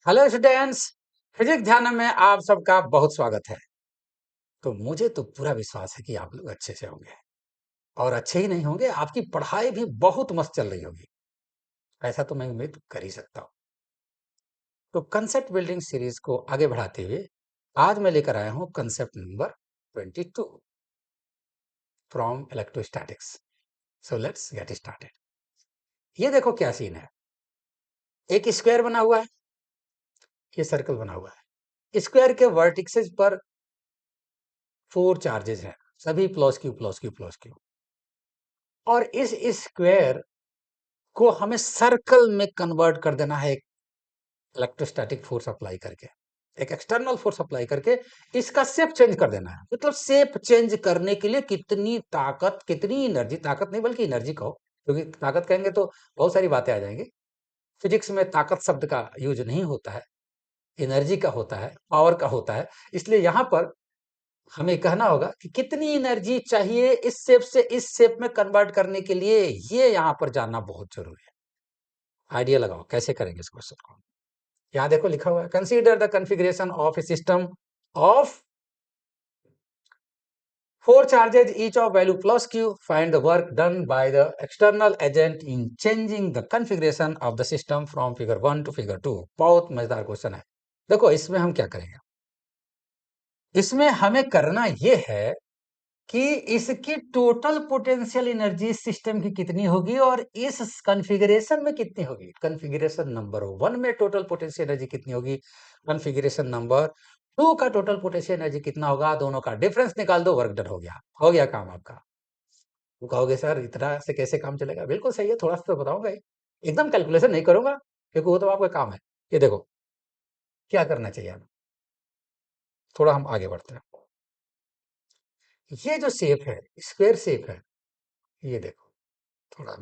Hello students, physics ध्यान में आप सबका बहुत स्वागत है। तो मुझे तो पूरा विश्वास है कि आप लोग अच्छे से होंगे और अच्छे ही नहीं होंगे, आपकी पढ़ाई भी बहुत मस्त चल रही होगी। ऐसा तो मैं उम्मीद कर ही सकता हूँ। तो कंसेप्ट बिल्डिंग सीरीज को आगे बढ़ाते हुए आज मैं लेकर आया हूँ concept number 22 from electrostatics. So let's get started. ये देखो क्या सीन है। एक स्क्वायर बना हुआ है, ये सर्कल बना हुआ है। स्क्वायर के वर्टिसेस पर 4 चार्जेस हैं, सभी plus Q plus Q plus Q. और इस स्क्वायर को हमें सर्कल में कन्वर्ट कर देना है, एक इलेक्ट्रोस्टैटिक फोर्स अप्लाई करके, एक एक्सटर्नल फोर्स अप्लाई करके इसका शेप चेंज कर देना है। मतलब शेप चेंज करने के लिए कितनी ताकत, कितनी एनर्जी, ताकत नहीं बल्कि एनर्जी कहो, क्योंकि ताकत कहेंगे तो बहुत सारी बातें आ जाएंगी। फिजिक्स में ताकत शब्द का यूज नहीं होता है, एनर्जी का होता है, पावर का होता है। इसलिए यहां पर हमें कहना होगा कि कितनी एनर्जी चाहिए इस शेप से इस शेप में कन्वर्ट करने के लिए, ये यहां पर जानना बहुत जरूरी है। आइडिया लगाओ कैसे करेंगे इस क्वेश्चन को। यहां देखो लिखा हुआ है, consider the configuration of A system of 4 charges each of value plus q. Find the work done by the external agent in changing the configuration of the system from figure 1 to figure 2. बहुत मजेदार question है। देखो इसमें हम क्या करेंगे, इसमें हमें करना यह है कि इसकी टोटल पोटेंशियल एनर्जी सिस्टम की कितनी होगी और इस कॉन्फ़िगरेशन में कितनी होगी। कॉन्फ़िगरेशन नंबर 1 में टोटल पोटेंशियल एनर्जी कितनी होगी, कॉन्फ़िगरेशन नंबर 2 का टोटल पोटेंशियल एनर्जी कितना होगा, दोनों का डिफरेंस निकाल दो, वर्क डन हो गया काम आपका। तो कहोगे सर इतना से कैसे काम चलेगा। बिल्कुल सही है, थोड़ा सा तो बताऊंगा ही, एकदम कैलकुलेशन नहीं करूंगा क्योंकि वो तो आपका काम है। ये देखो क्या करना चाहिए हमें, थोड़ा हम आगे बढ़ते हैं। ये जो शेप है, स्क्वायर शेप है, ये देखो, थोड़ा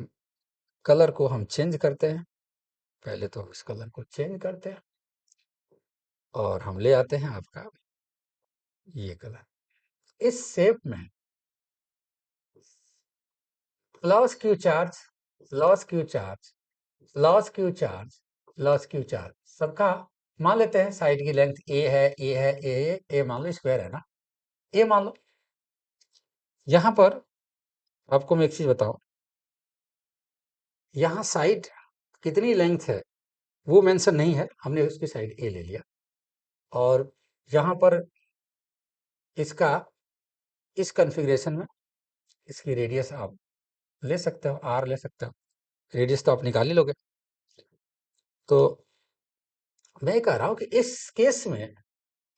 कलर को हम चेंज करते हैं। पहले तो हम इस कलर को चेंज करते हैं और हम ले आते हैं आपका ये कलर। इस शेप में loss Q charge, loss Q charge, loss Q charge, loss Q charge सबका मान लेते हैं। साइड की लेंथ ए है, ए है, ए मान लो, स्क्वायर है ना, ए मान लो। यहां पर आपको मैं एक चीज बताऊं, यहां साइड कितनी लेंथ है वो मेंशन नहीं है, हमने उसकी साइड ए ले लिया। और यहां पर इसका, इस कॉन्फ़िगरेशन में इसकी रेडियस आप ले सकते हो, आर ले सकते हो, रेडियस तो आप निकाल ही लोगे। तो मैं कह रहा हूं कि इस केस में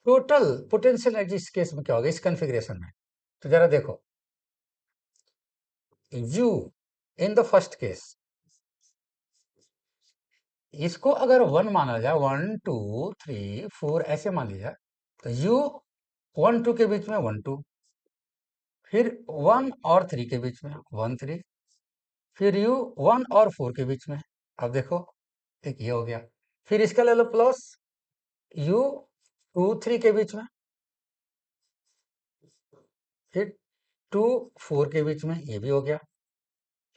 टोटल पोटेंशियल एनर्जी इस केस में क्या होगा, इस कॉन्फ़िगरेशन में। तो जरा देखो, u in the first case, इसको अगर 1 माना जाए, 1 2 3 4 ऐसे मान लिया, तो u 1 2 के बीच में 1 2, फिर 1 और 3 के बीच में 1 3, फिर u 1 और 4 के बीच में। अब देखो एक ये हो गया, फिर इसका ले लो प्लस u 2 3 के बीच में, फिर 2 4 के बीच में, ये भी हो गया,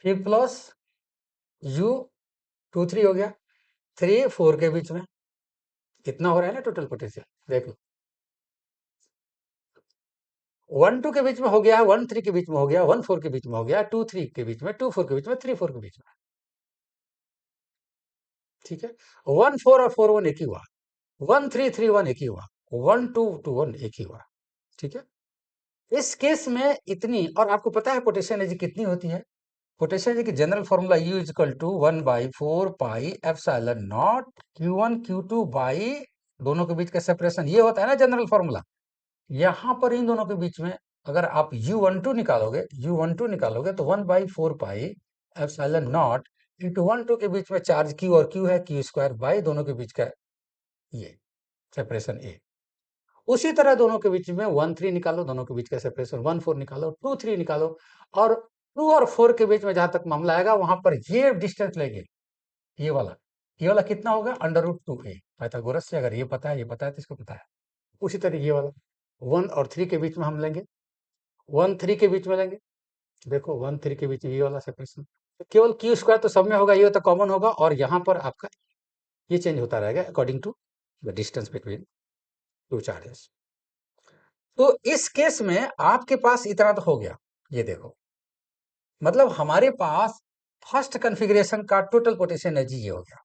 फिर प्लस u 2 3 हो गया, 3 4 के बीच में। कितना हो रहा है ना टोटल पोटेंशियल, देख लो। 1 2 के बीच में हो गया, 1 3 के बीच में हो गया, 1 4 के बीच में हो गया, 2 3 के बीच में, 2 4 के बीच में, 3 4 के बीच में। ठीक है, 1 4 और 4 1 एक ही हुआ, 1 3 3 1 एक ही हुआ, 1 2 2 1 एक ही हुआ। ठीक है, इस केस में इतनी, और आपको पता है पोटेंशियल एनर्जी कितनी होती है। पोटेंशियल एनर्जी की general formula U equal to 1 by 4 pi epsilon naught Q1 Q2 by, दोनों के बीच का सेपरेशन ये होता है ना जनरल फॉर्मूला। यहां पर इन दोनों के बीच में अगर आप U12 निकालोगे, U12 निकालोगे तो 1 by 4 pi epsilon not into 1 2 के बीच में चार्ज Q और Q है, Q स्क्वायर बाई दोनों के बीच का ये सेपरेशन A। उसी तरह दोनों के बीच में 1 3 निकालो, दोनों के बीच का सेपरेशन 1 4 निकालो, 2 3 निकालो, और 2 और 4 के बीच में जहां तक मामला आएगा वहां पर ये डिस्टेंस लेंगे, ये वाला, ये वाला कितना होगा, अंडर रूट 2a। पाइथागोरस से अगर ये पता है, ये पता है तो इसको पता है। उसी तरह ये वाला 1 और 3 के बीच में हम लेंगे, 1 3 के बीच में लेंगे। देखो 1 3 के बीच ये वाला सेपरेशन, तो केवल क्यू स्क्वायर तो सब में होगा, ये तो कॉमन होगा, और यहाँ पर आपका ये चेंज होता रहेगा according to the distance between two charges. तो इस केस में आपके पास इतना तो हो गया, ये देखो, मतलब हमारे पास फर्स्ट कॉन्फ़िगरेशन का टोटल पोटेंशियल एनर्जी ये हो गया।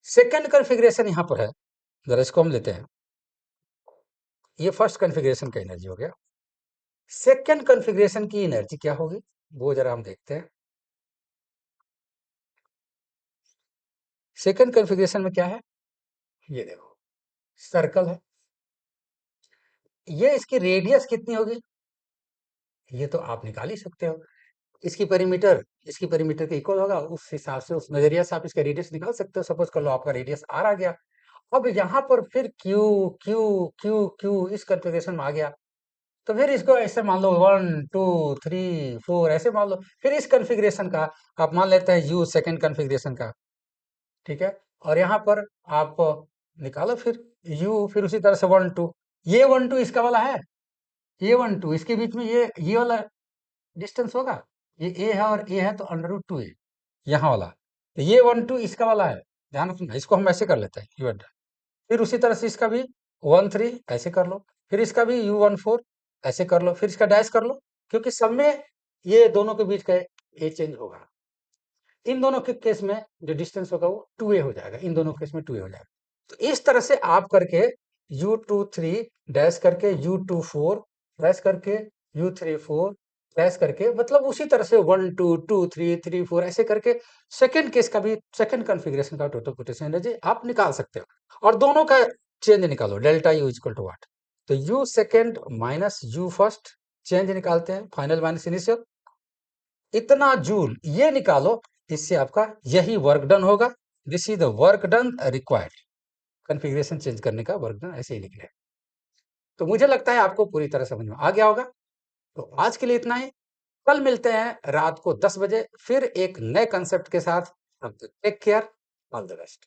सेकंड कॉन्फ़िगरेशन यहां पर है, जरा इसको हम लेते हैं, ये फर्स्ट कॉन्फ़िगरेशन का एनर्जी हो गया। सेकंड कॉन्फ़िगरेशन की एनर्जी क्या होगी वो जरा हम देखते हैं। सेकंड कॉन्फ़िगरेशन में क्या है, ये देखो, सर्कल है, ये इसकी रेडियस कितनी होगी ये तो आप निकाल ही सकते हो। इसकी परिमीटर के इक्वल होगा, उस हिसाब से उस नजरिया से आप इसका रेडियस निकाल सकते हो। सपोज कर लो आपका रेडियस आर आ गया। अब यहाँ पर फिर क्यू क्यू क्यू क्यू इस कॉन्फ़िगरेशन में आ गया, तो फिर इसको ऐसे मान लो 1 2 3 4 ऐसे मान लो। फिर इस कॉन्फ़िगरेशन का आप मान लेते हैं यू सेकंड कॉन्फ़िगरेशन का, ठीक है। और यहाँ पर आप निकालो फिर यू, फिर उसी तरह से 1 2, ये 1 2 इसका वाला है, ये 1 2 इसके बीच में ये वाला डिस्टेंस होगा, ये ए है और ए है तो √2 है यहाँ वाला, तो ये 1 2 इसका वाला है। ध्यान रखना, इसको हम ऐसे कर लेते हैं यू, फिर उसी तरह से इसका भी 1 3 ऐसे कर लो, फिर इसका भी U14 ऐसे कर लो, फिर इसका डैश कर लो, क्योंकि सब में ये दोनों के बीच का ए चेंज होगा। इन दोनों के केस में जो डिस्टेंस होगा वो 2a हो जाएगा, इन दोनों केस में 2a हो जाएगा। तो इस तरह से आप करके U23 डैश करके U24 डैश करके U34 डैश करके, मतलब उसी तरह से 1 2 2 3 3 4 ऐसे करके सेकंड केस का भी, सेकंड कॉन्फ़िगरेशन का टोटल पोटेंशियल एनर्जी आप निकाल सकते हो। और दोनों का चेंज निकालो, delta U equal to what, तो U second minus U first, change निकालते हैं फाइनल माइनस इनिशियल, इतना जूल ये निकालो, इससे आपका यही वर्क डन होगा। This is the work done required, configuration change करने का वर्क डन ऐसे ही निकले। तो मुझे लगता है आपको पूरी तरह समझ में आ गया होगा। तो आज के लिए इतना ही, कल मिलते हैं रात को 10 बजे फिर एक नए कंसेप्ट के साथ। Take care, all the best.